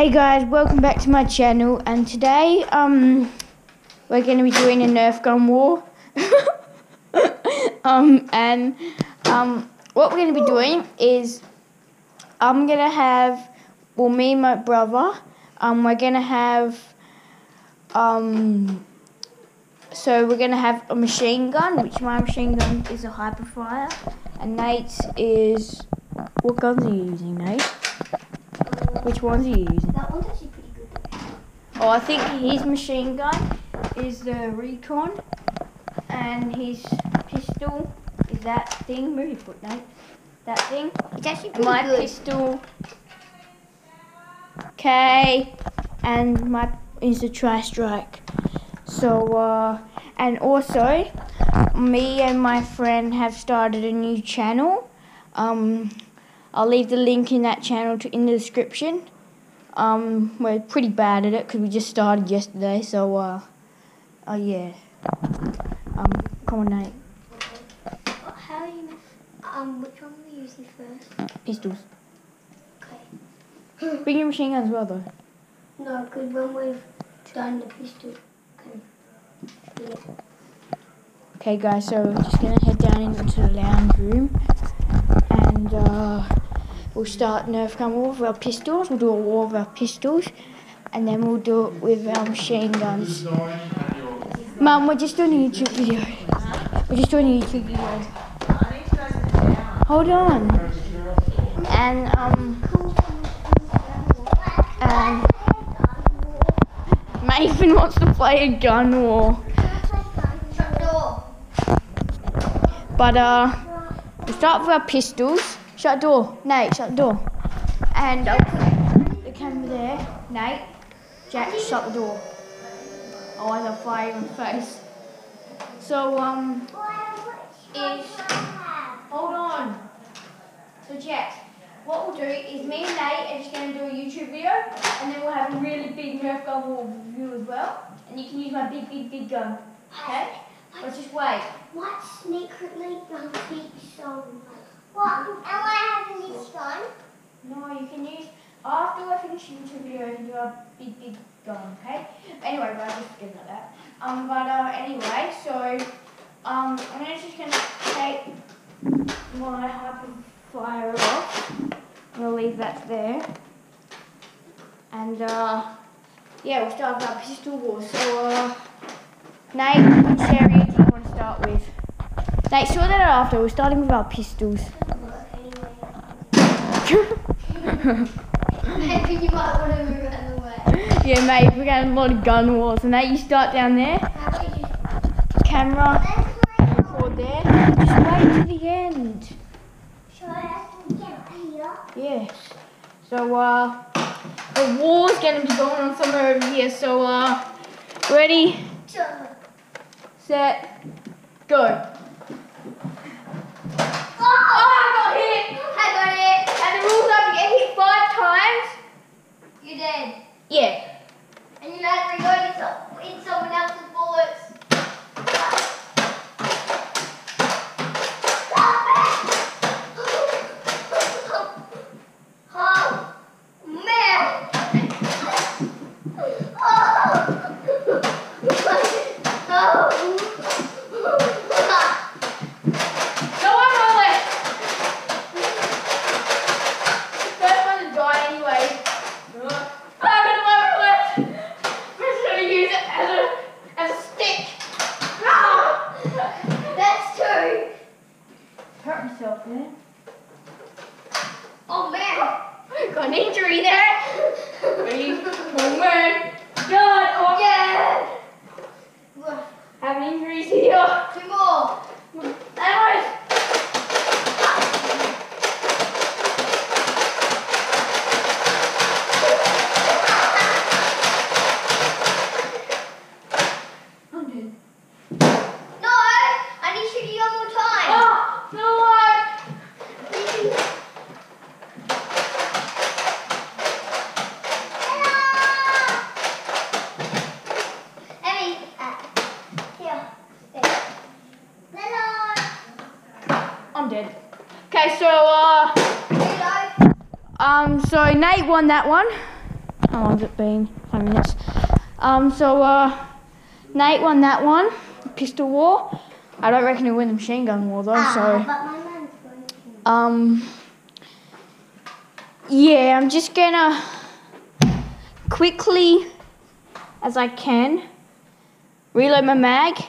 Hey guys, welcome back to my channel, and today we're going to be doing a Nerf gun war. What we're going to be doing is I'm going to have, well, me and my brother, we're going to have so we're going to have a machine gun, which my machine gun is a hyperfire, and Nate's is, what guns are you using, Nate? Which ones are you using? That one's actually pretty good. Oh, I think his machine gun is the Recon, and his pistol is that thing. Move your foot, Nate. That thing. It's actually pretty my good. Pistol, K, and my is the Tri-Strike. So, and also, me and my friend have started a new channel. I'll leave the link in that channel in the description. We're pretty bad at it because we just started yesterday, so yeah. Come on, Nate. How are you? Which one are we using first? Pistols. Okay. Bring your machine gun as well, though. No, because when we've done the pistol, yeah. Okay, guys. So we're just gonna head down into the lounge room, and we'll start Nerf gun war with our pistols. We'll do a war with our pistols, and then we'll do it with our machine guns. Mum, we're just doing a YouTube video. We're just doing a YouTube video. Hold on. And Maven wants to play a gun war. But we'll start with our pistols. Shut the door, Nate. Shut the door. And I'll put the camera there. Nate, Jack, shut the door. Oh, I have fire in the face. So hold on. So Jack, what we'll do is me and Nate are just going to do a YouTube video, and then we'll have a really big Nerf gun war review as well. And you can use my big gun. Okay? But just wait. What secretly don't keep so much? What? Am I having this gun? No, you can use, after I finish the YouTube video, you can do a big gun, okay? Anyway, guys, just forget about that. Anyway, so, I'm just gonna take my hyperfire off. I'm gonna leave that there. And, yeah, we'll start with our pistol war. So, Nate, which area do you want to start with? Nate, sort that out after. We're starting with our pistols. Maybe you might want to move it out of the way. Yeah, mate, we're going to have a lot of gun wars. So, Nate, you start down there. Camera, record there. Just wait to the end. Shall I actually get here? Yes. So, the war's going to be going on somewhere over here. So, ready, set, go. I got it. And the rules are if you get hit 5 times, You're dead. yeah. And you have to reload in someone else's bullets. Oh, man. No one roll it. First one to die anyway. I'm gonna roll it. I'm just gonna use it as a stick. That's 2. Hurt myself, man. Oh, man. Got an injury there. Ready? Oh man. God. Oh Yeah. having injuries here. 2 more. Anyways. I'm dead. No, I need to shoot you one more time. Oh, no way. Emmy, here. I'm dead. Okay, so Reload. so Nate won that one. How long has it been? 5 minutes. Nate won that one, pistol war. I don't reckon he'll win the machine gun war though, so. But my man's working. Yeah, I'm just gonna quickly, as I can, reload my mag,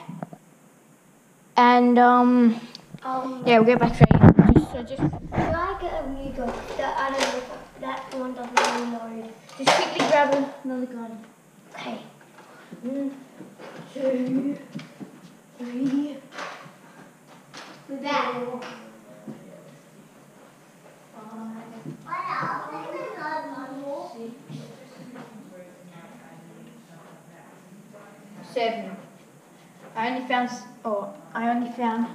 and yeah, we'll get back straight in. Just Should I get a new gun? I don't know if that one doesn't reload. just quickly grab another gun. Okay. 1, 2, 3. With that. 7. I only found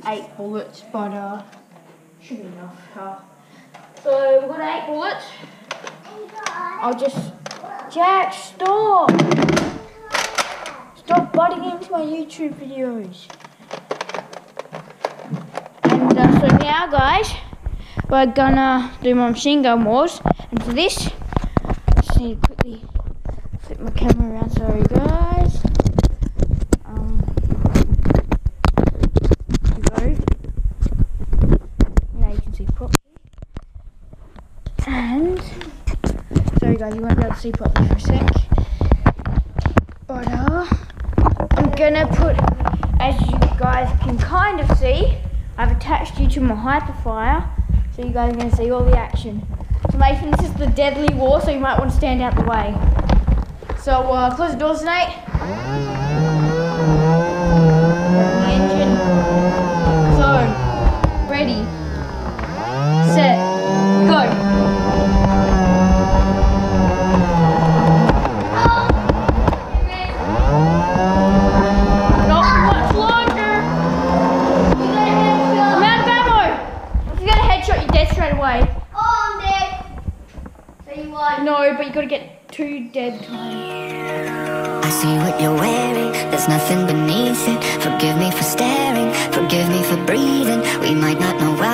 8 bullets, but should be enough. So we've got 8 bullets. I'll just Jack, stop! Stop butting into my YouTube videos. And so now, guys, we're gonna do my machine gun wars. And for this, just need to quickly flip my camera around. Sorry, guys. Here we go. Now you can see properly. And sorry, guys, you won't be able to see properly for a sec. But I'm gonna put, as you guys can kind of see, I've attached you to my hyperfire, so you guys are gonna see all the action. So Nathan, this is the deadly war, so you might want to stand out the way. So close the doors, Nate. The engine. So, ready, set, go. No, but you gotta get 2 dead times. I see what you're wearing, there's nothing beneath it. Forgive me for staring, forgive me for breathing. We might not know why